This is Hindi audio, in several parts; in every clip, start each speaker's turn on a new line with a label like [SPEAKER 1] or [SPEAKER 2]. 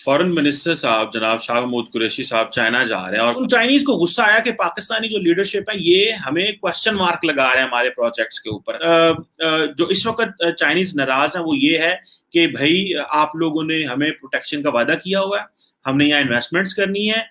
[SPEAKER 1] फॉरेन मिनिस्टर साहब जनाब शाह महमूद कुरैशी साहब चाइना जा रहे हैं और उन चाइनीज को गुस्सा आया कि पाकिस्तानी जो लीडरशिप है ये हमें क्वेश्चन मार्क लगा रहे हैं हमारे प्रोजेक्ट्स के ऊपर। जो इस वक्त चाइनीज नाराज है वो ये है कि भाई आप लोगों ने हमें प्रोटेक्शन का वादा किया हुआ है, हमने यहाँ इन्वेस्टमेंट्स करनी है।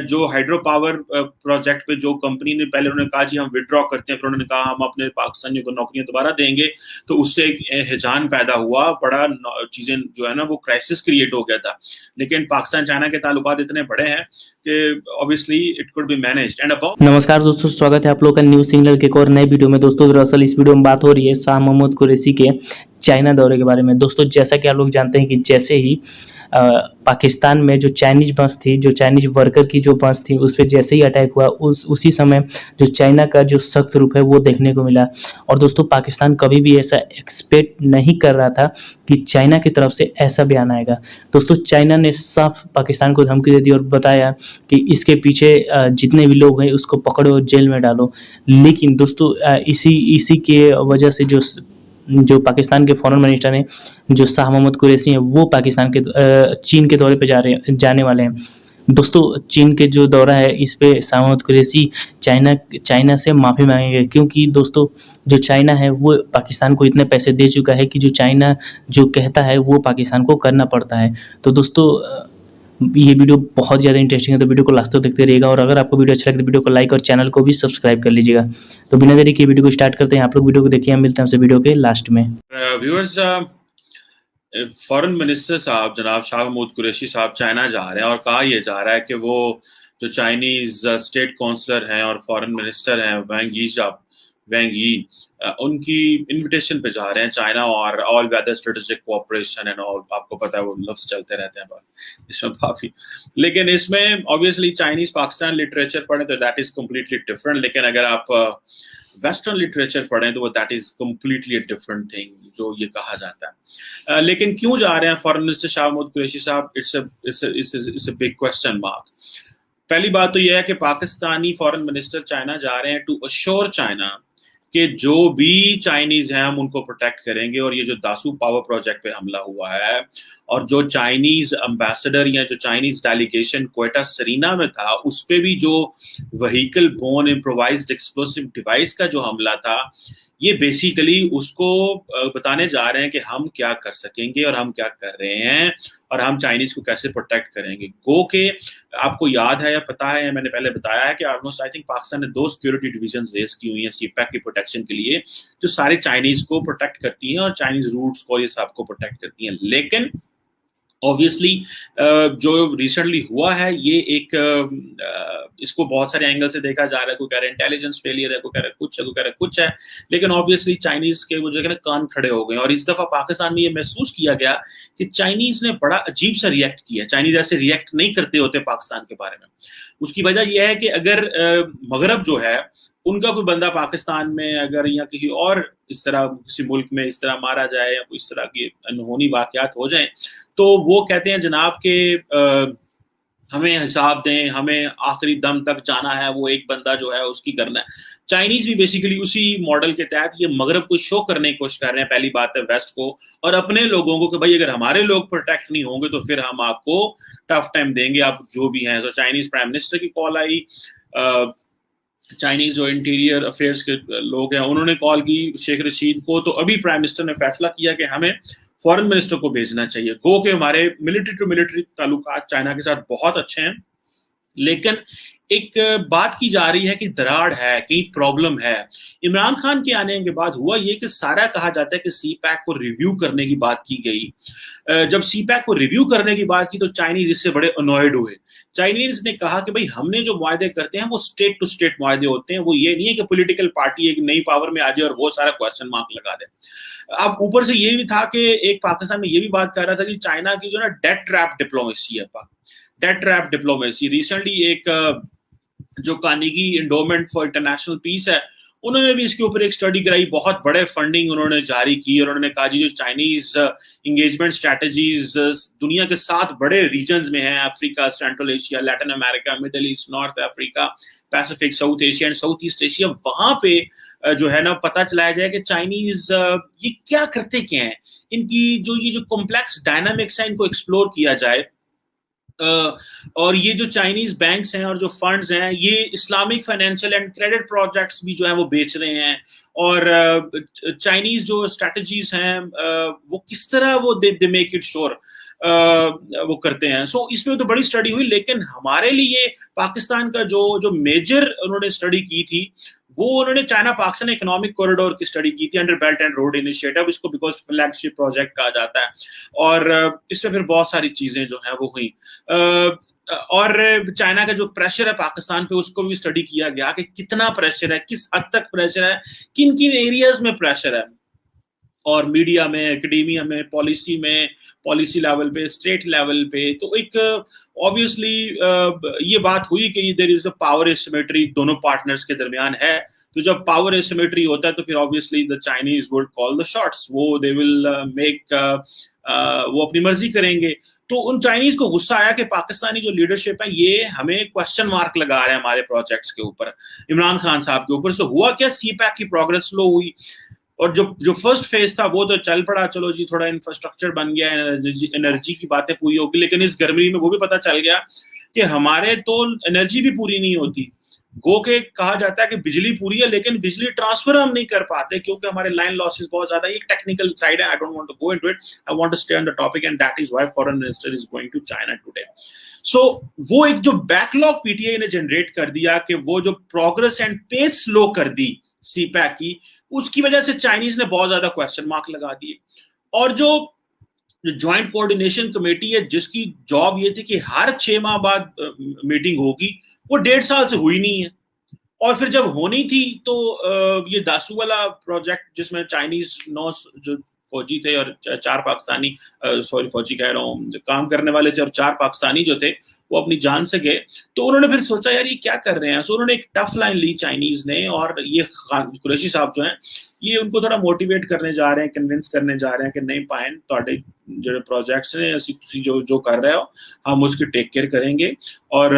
[SPEAKER 1] जो हाइड्रो पावर प्रोजेक्ट पे जो कंपनी ने पहले उन्होंने कहा जी हम विड्रॉ करते हैं, फिर उन्होंने कहा हम अपने पाकिस्तानियों को नौकरियां दोबारा देंगे, तो उससे एक हिजान पैदा हुआ, बड़ा चीजें जो है ना वो क्राइसिस क्रिएट हो गया था। लेकिन पाकिस्तान चाइना के ताल्लुकात इतने बड़े हैं कि obviously it could be managed and about.
[SPEAKER 2] नमस्कार दोस्तों, स्वागत है आप लोग का न्यूज सिग्नल के एक और नए वीडियो में। दोस्तों दरअसल इस वीडियो में बात हो रही है शाह महमूद कुरैशी के चाइना दौरे के बारे में। दोस्तों जैसा कि आप लोग जानते हैं कि जैसे ही पाकिस्तान में जो चाइनीज बस थी, जो चाइनीज वर्कर की जो बस थी, उस पर जैसे ही अटैक हुआ उसी समय जो चाइना का जो सख्त रूप है वो देखने को मिला। और दोस्तों पाकिस्तान कभी भी ऐसा एक्सपेक्ट नहीं कर रहा था कि चाइना की तरफ से ऐसा बयान आएगा। दोस्तों चाइना ने साफ पाकिस्तान को धमकी दे दी और बताया कि इसके पीछे जितने भी लोग हैं उसको पकड़ो, जेल में डालो। लेकिन दोस्तों इसी के वजह से जो पाकिस्तान के फॉरेन मिनिस्टर हैं, जो शाह महमूद कुरैशी हैं, वो पाकिस्तान के चीन के दौरे पे जाने वाले हैं। दोस्तों चीन के जो दौरा है इस पे शाह महमूद कुरैशी चाइना से माफ़ी मांगेंगे, क्योंकि दोस्तों जो चाइना है वो पाकिस्तान को इतने पैसे दे चुका है कि जो चाइना जो कहता है वो पाकिस्तान को करना पड़ता है। तो दोस्तों ये वीडियो बहुत ज़्यादा इंटरेस्टिंग है, तो वीडियो को लास्ट तक देखते रहिएगा। और अगर आपको वीडियो अच्छा लगे तो वीडियो को लाइक और चैनल को भी सब्सक्राइब कर लीजिएगा। तो बिना देरी के वीडियो को स्टार्ट करते हैं। आप लोग वीडियो को देखिए, हम मिलते हैं आपसे वीडियो के लास्ट में।
[SPEAKER 1] व्यूअर्स, फॉरेन मिनिस्टर साहब जनाब शाह महमूद कुरैशी साहब चाइना जा रहे हैं और कहा यह जा रहा है कि वो जो चाइनीज स्टेट काउंसलर हैं और फॉरेन मिनिस्टर हैं वैंग यी उनकी इनविटेशन पे जा रहे हैं चाइना, और all weather strategic cooperation and all. आपको पता है वो लफ्ज चलते रहते हैं इसमें काफी। लेकिन इसमें ऑब्वियसली चाइनीज पाकिस्तान लिटरेचर पढ़े तो दैट इज कम्प्लीटली डिफरेंट, लेकिन अगर आप वेस्टर्न लिटरेचर पढ़ें तो वो that is completely different thing जो ये कहा जाता है। लेकिन क्यों जा रहे हैं फॉरेन मिनिस्टर शाह महमूद कुरैशी साहब? It's a big question mark. पहली बात तो यह है कि पाकिस्तानी फॉरेन मिनिस्टर चाइना जा रहे हैं टू अश्योर चाइना कि जो भी चाइनीज हैं हम उनको प्रोटेक्ट करेंगे। और ये जो दासू पावर प्रोजेक्ट पे हमला हुआ है और जो चाइनीज एम्बेसडर या जो चाइनीज डेलीगेशन क्वेटा सरीना में था, उस पे भी जो vehicle borne improvised explosive device का जो हमला था, ये बेसिकली उसको बताने जा रहे हैं कि हम क्या कर सकेंगे और हम क्या कर रहे हैं और हम चाइनीज को कैसे प्रोटेक्ट करेंगे। गो के आपको याद है या पता है, मैंने पहले बताया है कि ऑलमोस्ट आई थिंक पाकिस्तान ने 2 सिक्योरिटी डिवीजन रेज की हुई हैं सीपैक की प्रोटेक्शन के लिए, जो सारे चाइनीज को प्रोटेक्ट करती हैं और चाइनीज रूट्स को ये सब को प्रोटेक्ट करती हैं। लेकिन ऑब्वियसली जो रिसेंटली हुआ है ये एक इसको बहुत सारे एंगल से देखा जा रहा है। कोई कह रहा है इंटेलिजेंस फेलियर है, कोई कह रहा है कुछ है, कोई कह रहा है कुछ है। लेकिन ऑब्वियसली चाइनीज के वो जो कान खड़े हो गए और इस दफा पाकिस्तान में ये महसूस किया गया कि चाइनीज ने बड़ा अजीब सा रिएक्ट किया। चाइनीज ऐसे रिएक्ट नहीं करते होते पाकिस्तान के बारे में। उसकी वजह यह है कि अगर मगरब जो है उनका कोई बंदा पाकिस्तान में अगर या किसी और इस तरह किसी मुल्क में इस तरह मारा जाए या इस तरह की अनहोनी वाकयात हो जाएं, तो वो कहते हैं जनाब के हमें हिसाब दें, हमें आखिरी दम तक जाना है, वो एक बंदा जो है उसकी करना है। चाइनीज भी बेसिकली उसी मॉडल के तहत ये मगरब को शो करने की कोशिश कर रहे हैं, पहली बात है वेस्ट को और अपने लोगों को, कि भाई अगर हमारे लोग प्रोटेक्ट नहीं होंगे तो फिर हम आपको टफ टाइम देंगे, आप जो भी हैं। तो चाइनीज प्राइम मिनिस्टर की कॉल आई, चाइनीज जो इंटीरियर अफेयर्स के लोग हैं उन्होंने कॉल की शेख रशीद को, तो अभी प्राइम मिनिस्टर ने फैसला किया कि हमें फॉरेन मिनिस्टर को भेजना चाहिए। गो के हमारे मिलिट्री टू मिलिट्री ताल्लुकात चाइना के साथ बहुत अच्छे हैं, लेकिन एक बात की जा रही है कि दरार है, कहीं प्रॉब्लम है। इमरान खान के आने के बाद हुआ ये कि सारा कहा जाता है कि सीपैक को रिव्यू करने की बात की गई। जब सीपैक को रिव्यू करने की बात की तो चाइनीज इससे बड़े अनॉयड हुए। चाइनीज ने कहा कि भाई हमने जो मुआहदे करते हैं वो स्टेट टू स्टेट मुआहदे होते हैं, वो ये नहीं है कि पॉलिटिकल पार्टी एक नई पावर में आ जाए और वो सारा क्वेश्चन मार्क लगा दे। अब ऊपर से ये भी था कि एक पाकिस्तान में ये भी बात कर रहा था कि चाइना की जो ना डेट ट्रैप डिप्लोमेसी है, डेट ट्रैप डिप्लोमेसी। रिसेंटली एक जो Carnegie Endowment for International Peace है, उन्होंने भी इसके ऊपर एक स्टडी कराई, बहुत बड़े फंडिंग उन्होंने जारी की और उन्होंने कहा जी जो चाइनीज इंगेजमेंट स्ट्रेटजीज दुनिया के 7 बड़े रीजन्स में हैं, Africa, central Asia, Latin America, middle east, north Africa, Pacific, south Asia and south east Asia, वहां पे जो है ना पता चलाया जाए कि चाइनीज ये क्या करते क्या हैं, इनकी जो ये जो कॉम्प्लेक्स डायनामिक्स है इनको एक्सप्लोर किया जाए। और ये जो चाइनीज बैंक्स हैं और जो फंड्स हैं, ये Islamic financial and credit projects भी जो है वो बेच रहे हैं। और चाइनीज जो स्ट्रेटजीज हैं वो किस तरह वो दे मेक इट श्योर वो करते हैं। सो इसमें तो बड़ी स्टडी हुई, लेकिन हमारे लिए पाकिस्तान का जो मेजर उन्होंने स्टडी की थी, वो उन्होंने चाइना पाकिस्तान इकोनॉमिक कॉरिडोर की स्टडी की थी under belt and road initiative, इसको बिकॉज फ्लैगशिप प्रोजेक्ट कहा जाता है। और इसमें फिर बहुत सारी चीजें जो है वो हुई। और चाइना का जो प्रेशर है पाकिस्तान पे, उसको भी स्टडी किया गया कि कितना प्रेशर है, किस हद तक प्रेशर है, किन किन एरियाज में प्रेशर है। और मीडिया में, एकेडेमिया में, पॉलिसी लेवल पे, स्टेट लेवल पे। तो एक ऑब्वियसली ये बात हुई कि there is a power asymmetry दोनों पार्टनर्स के दरमियान है। तो जब पावर एसिमेट्री होता है तो फिर obviously the Chinese would call the shots, वो दे विल मेक वो अपनी मर्जी करेंगे। तो उन चाइनीज को गुस्सा आया कि पाकिस्तानी जो लीडरशिप है ये हमें क्वेश्चन मार्क लगा रहे हैं हमारे प्रोजेक्ट्स के ऊपर, इमरान खान साहब के ऊपर। सो हुआ क्या, सीपैक की प्रोग्रेस स्लो हुई, और जो फर्स्ट फेज था वो तो चल पड़ा, चलो जी थोड़ा इंफ्रास्ट्रक्चर बन गया, एनर्जी की बातें पूरी होगी। लेकिन इस गर्मी में वो भी पता चल गया कि हमारे तो एनर्जी भी पूरी नहीं होती। गो के कहा जाता है कि बिजली पूरी है, लेकिन बिजली ट्रांसफर हम नहीं कर पाते क्योंकि हमारे लाइन लॉसेस बहुत ज्यादा है। एक टेक्निकल साइड है, I don't want to go into it, I want to stay on the topic, and that is why foreign minister is going to China today. So वो एक जो बैकलॉग पीटीआई ने जनरेट कर दिया, कि वो जो प्रोग्रेस एंड पेस स्लो कर दी सीपैक की, उसकी वजह से चाइनीज ने बहुत ज्यादा क्वेश्चन मार्क लगा दिए। और जो ज्वाइंट कोऑर्डिनेशन कमेटी है, जिसकी जॉब ये थी कि हर 6 माह बाद मीटिंग होगी, वो 1.5 साल से हुई नहीं है। और फिर जब होनी थी तो ये दासू वाला प्रोजेक्ट, जिसमें चाइनीज 9 जो फौजी थे और 4 पाकिस्तानी, सॉरी फौजी कह रहा हूँ, काम करने वाले थे, और 4 पाकिस्तानी जो थे वो अपनी जान से गए। तो उन्होंने फिर सोचा यार ये क्या कर रहे हैं। सो उन्होंने एक टफ लाइन ली चाइनीज ने, और ये कुरैशी साहब जो हैं ये उनको थोड़ा मोटिवेट करने जा रहे हैं, कन्विंस करने जा रहे हैं कि नहीं पाइन ਤੁਹਾਡੇ ਜਿਹੜੇ प्रोजेक्ट्स ने ਤੁਸੀਂ जो कर रहे हो हम उसकी टेक केयर करेंगे, और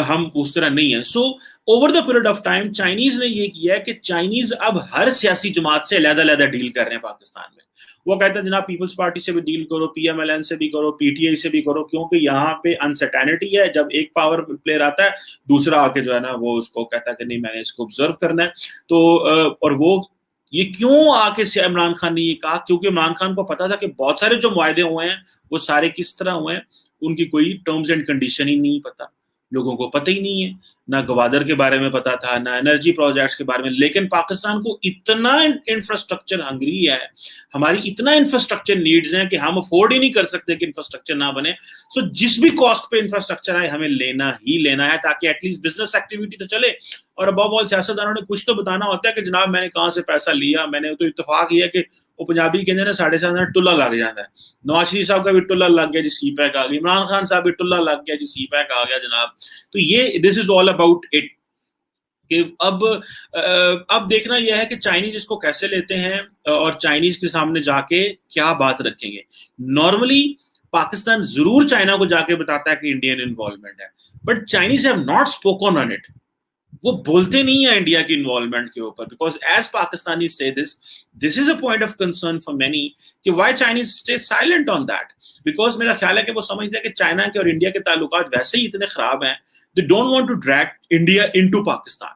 [SPEAKER 1] हम उस तरह नहीं है। So over the period of time Chinese ने ये किया है कि चाइनीज अब हर सियासी जमात से अलग-अलग डील कर रहे हैं पाकिस्तान में। वो कहते हैं जनाब पीपल्स पार्टी से भी डील करो, पीएमएलएन से भी करो, पीटीआई से भी करो, क्योंकि यहाँ पे अनसर्टेनिटी है। जब एक पावर प्लेयर आता है, दूसरा आके जो है ना वो उसको कहता है कि नहीं मैंने इसको ऑब्जर्व करना है। तो और वो ये क्यों आके से इमरान खान ने ये कहा, क्योंकि इमरान खान को पता था कि बहुत सारे जो मुआहदे हुए हैं वो सारे किस तरह हुए हैं, उनकी कोई टर्म्स एंड कंडीशन ही नहीं पता, लोगों को पता ही नहीं है, ना गवादर के बारे में पता था, ना एनर्जी प्रोजेक्ट्स के बारे में। लेकिन पाकिस्तान को इतना इंफ्रास्ट्रक्चर हंगरी है, हमारी इतना इंफ्रास्ट्रक्चर नीड्स हैं कि हम अफोर्ड ही नहीं कर सकते कि इंफ्रास्ट्रक्चर ना बने। सो जिस भी कॉस्ट पे इंफ्रास्ट्रक्चर आए हमें लेना ही लेना है, ताकि एटलीस्ट बिजनेस एक्टिविटी तो चले। और अब ऑल सियासतदानों ने कुछ तो बताना होता है कि जनाब मैंने कहाँ से पैसा लिया। मैंने तो इत्तेफाक ही है कि वो पंजाबी कहते हैं 7.5 टुल्ला लग जाता है। नवाज शरीफ साहब का भी टुल्ला लग गया जी, सीपैक आ गई। इमरान खान साहब भी टुल्ला लग गया जी, सीपैक आ गया जनाब। तो ये this is all about it कि अब देखना यह है कि चाइनीज इसको कैसे लेते हैं और चाइनीज के सामने जाके क्या बात रखेंगे। नॉर्मली पाकिस्तान जरूर चाइना को जाके बताता है कि इंडियन इन्वॉल्वमेंट है, but Chinese have not spoken on it. वो बोलते नहीं है इंडिया की इन्वॉल्वमेंट के ऊपर, because as Pakistani say this is a point of concern for many कि why Chinese stay silent on that. Because मेरा ख्याल है कि वो समझते हैं कि चाइना के और इंडिया के ताल्लुकात वैसे ही इतने खराब हैं, they don't want to drag India into Pakistan.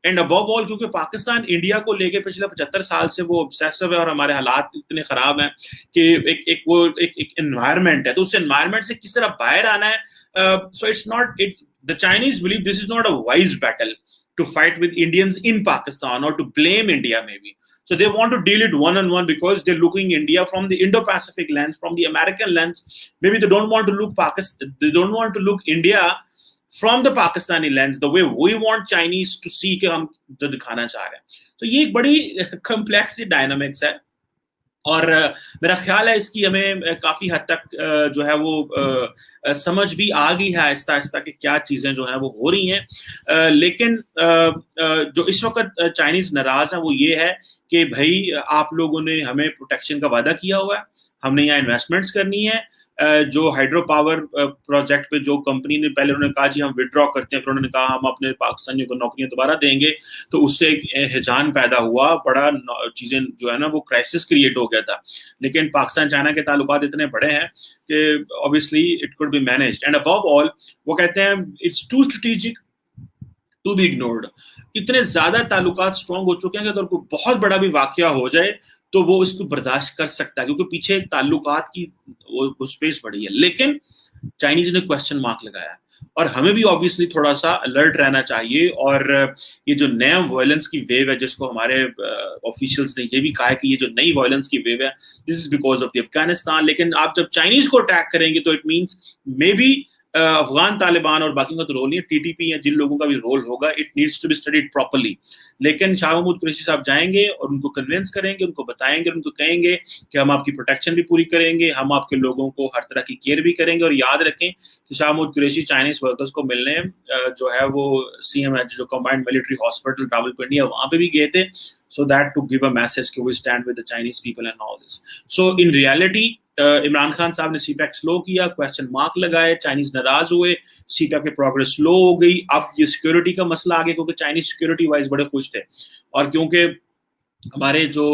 [SPEAKER 1] And above all क्योंकि पाकिस्तान इंडिया को लेके पिछले 75 साल से वो ऑब्सेसिव है, और हमारे हालात इतने खराब हैं कि एक एनवायरनमेंट है, तो उस एनवायरनमेंट से किस तरह बाहर आना है। So it's not it the Chinese believe this is not a wise battle to fight with Indians in Pakistan or to blame India maybe. So they want to deal it one-on-one because they're looking India from the Indo-Pacific lens, from the American lens. Maybe they don't want to look Pakistan, they don't want to look India from the Pakistani lens, the way we want Chinese to see कि हम जो दिखाना चाह रहे हैं। तो ये एक बड़ी complex dynamics है, और मेरा ख्याल है इसकी हमें काफी हद तक जो है वो समझ भी आ गई है आहिस्ता आहिस्ता कि क्या चीजें जो हैं वो हो रही हैं। लेकिन जो इस वक्त चाइनीज नाराज है वो ये है कि भाई आप लोगों ने हमें प्रोटेक्शन का वादा किया हुआ है, हमने यहाँ इन्वेस्टमेंट्स करनी है, जो हाइड्रो पावर प्रोजेक्ट पे जो कंपनी ने पहले उन्होंने कहा जी हम विड्रॉ करते हैं, फिर उन्होंने कहा हम अपने पाकिस्तानियों को नौकरियां दोबारा देंगे, तो उससे एक हिजान पैदा हुआ, बड़ा चीजें जो है ना वो क्राइसिस क्रिएट हो गया था। लेकिन पाकिस्तान चाइना के ताल्लुकात इतने बड़े हैं कि obviously it could be managed, and above all वो कहते हैं it's too strategic to be ignored. इतने ज्यादा ताल्लुकात स्ट्रांग हो चुके हैं कि अगर कोई बहुत बड़ा भी वाकया हो जाए तो वो इसको बर्दाश्त कर सकता है, क्योंकि पीछे ताल्लुकात की वो स्पेस बड़ी है। लेकिन चाइनीज ने क्वेश्चन मार्क लगाया, और हमें भी ऑब्वियसली थोड़ा सा अलर्ट रहना चाहिए। और ये जो नया वायलेंस की वेव है, जिसको हमारे ऑफिशियल्स ने ये भी कहा है कि ये जो नई वायलेंस की वेव है this is because of the Afghanistan. लेकिन आप जब चाइनीज को अटैक करेंगे तो it means may be Afghan Taliban और बाकी का तो रोल नहीं है, टीटीपी या जिन लोगों का भी रोल होगा, it needs to be studied properly. लेकिन शाह महमूद कुरैशी साहब जाएंगे और उनको कन्विंस करेंगे, उनको बताएंगे, उनको कहेंगे कि हम आपकी प्रोटेक्शन भी पूरी करेंगे, हम आपके लोगों को हर तरह की केयर भी करेंगे। और याद रखें कि शाह महमूद कुरैशी चाइनीज वर्कर्स को मिलने जो है वो CMH जो कंबाइंड मिलिट्री हॉस्पिटल रावलपिंडी है वहां पे भी गए थे, so that to give a message कि we stand with the Chinese people and all this. So in reality Imran Khan साहब ने CPEC स्लो किया, क्वेश्चन मार्क लगाए, चाइनीज नाराज हुए, CPEC की प्रोग्रेस स्लो हो गई। अब ये सिक्योरिटी का मसला आ गया, क्योंकि चाइनीज सिक्योरिटी वाइज बड़े खुश थे, और क्योंकि हमारे जो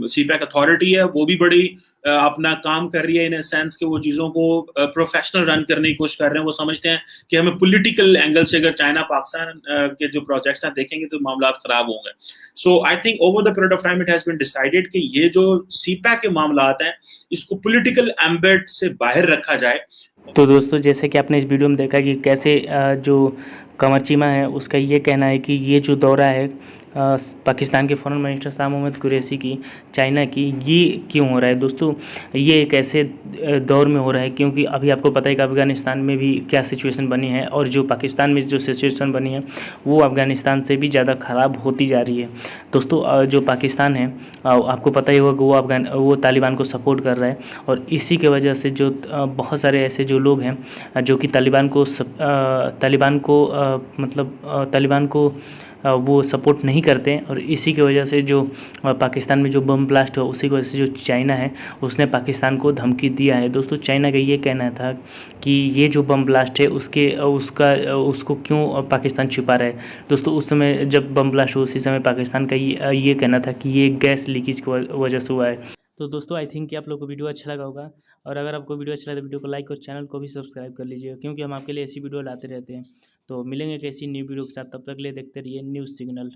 [SPEAKER 1] CPEC अथॉरिटी है वो भी बड़ी अपना काम कर रही है, इन सेंस कि वो चीज़ों को प्रोफेशनल रन करने की कोशिश कर रहे हैं। वो समझते हैं कि हमें पॉलिटिकल एंगल से अगर चाइना पाकिस्तान के जो प्रोजेक्ट्स हैं देखेंगे तो मामला खराब होंगे। So I think over the period of time it has been decided कि ये जो CPEC के मामला हैं इसको पॉलिटिकल एम्बेड से बाहर रखा जाए।
[SPEAKER 2] तो दोस्तों जैसे कि आपने इस वीडियो में देखा कि कैसे जो कमर चीमा है उसका ये कहना है कि ये जो दौरा है पाकिस्तान के फॉरेन मिनिस्टर शाह महमूद कुरैशी की चाइना की, ये क्यों हो रहा है दोस्तों? ये एक ऐसे दौर में हो रहा है क्योंकि अभी आपको पता है कि अफ़गानिस्तान में भी क्या सिचुएशन बनी है, और जो पाकिस्तान में जो सिचुएशन बनी है वो अफ़गानिस्तान से भी ज़्यादा ख़राब होती जा रही है। दोस्तों जो पाकिस्तान है आपको पता ही होगा कि वो तालिबान को सपोर्ट कर रहा है, और इसी के वजह से जो बहुत सारे ऐसे जो लोग हैं जो कि तालिबान को वो सपोर्ट नहीं करते हैं, और इसी की वजह से जो पाकिस्तान में जो बम ब्लास्ट हुआ उसी की वजह से जो चाइना है उसने पाकिस्तान को धमकी दिया है। दोस्तों चाइना का ये कहना था कि ये जो बम ब्लास्ट है उसको क्यों पाकिस्तान छिपा रहा है। दोस्तों उस समय जब बम ब्लास्ट हुआ उसी समय पाकिस्तान का ये कहना था कि ये गैस लीकेज की वजह से हुआ है। तो दोस्तों आई थिंक कि आप लोग को वीडियो अच्छा लगा होगा, और अगर आपको वीडियो अच्छा लगा तो वीडियो को लाइक और चैनल को भी सब्सक्राइब कर लीजिएगा, क्योंकि हम आपके लिए ऐसी वीडियो लाते रहते हैं। तो मिलेंगे किसी न्यू वीडियो के साथ, तब तक के लिए देखते रहिए न्यूज़ सिग्नल।